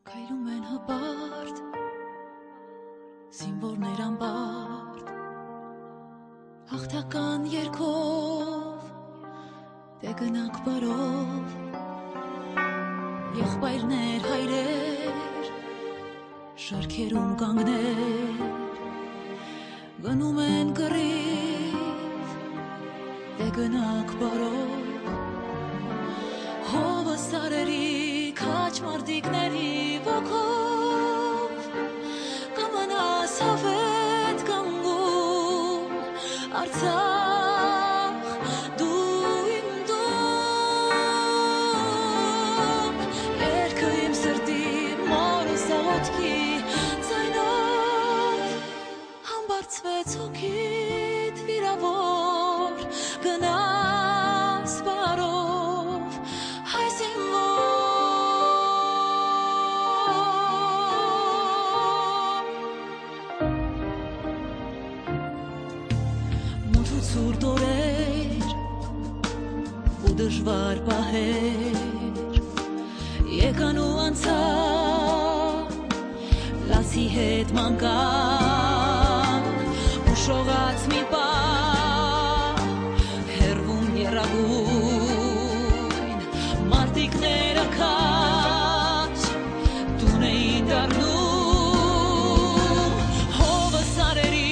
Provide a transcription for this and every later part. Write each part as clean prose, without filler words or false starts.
Քայլում են հպարտ, զինվորներ անբարտ, հաղթական երգով, դե գնանք բարով, եղբայրներ, հայրեր, շարքերում կանգներ, գնում են կռիվ, դե գնանք բարով, հովը սարերի քաջ մարդիկների ոգով, կամանաս հավետ կանգուն, Արցախ, դու իմ տուն, երգը իմ սրտի մորս աղոթքի ձայնով, համբարձվեց հոգիդ վիրավոր, գնաս բարով, հայ Ցուրտ օրեր ու դժվար պահեր եկան ու անցան լացի հետ մանկան ուշողած մի պահ հեռվում եռագույն մարդիկները քաջ տուն էին դառնում հովը սարերի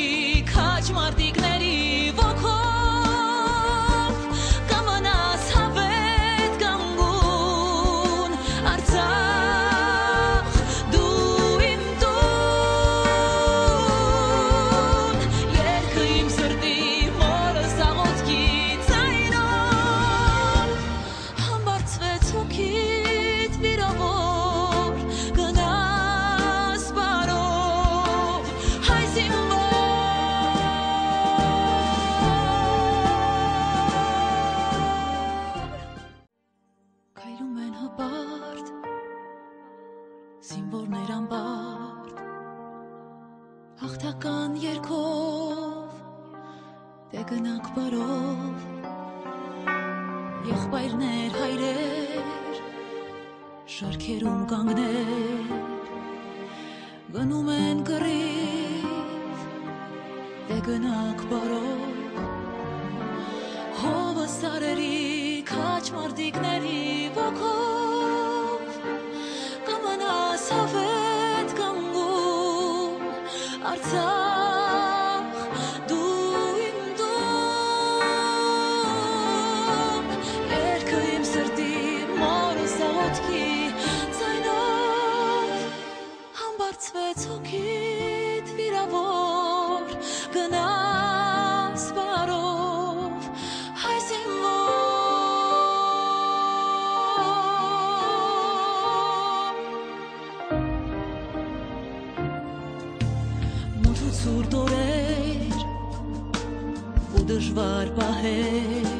քաջ մարդիկների Քայլում են հպարտ, զինվորներ անբարտ, հաղթական երգով, դե գնանք բարով, եղբայրներ, հայրեր, շարքերում կանգներ, գնում են կռիվ, դե գնանք բարով, հովը սարերի քաջ մարդիկների ոգով, կամանաս հավետ կանգուն, Արցախ, դու իմ տուն, երգը իմ սրտի մորս աղոթքի ձայնով, համբարձվեց հոգիդ վիրավոր, գնաս բարով, հայ ցուրտ օրեր ու դժվար պահեր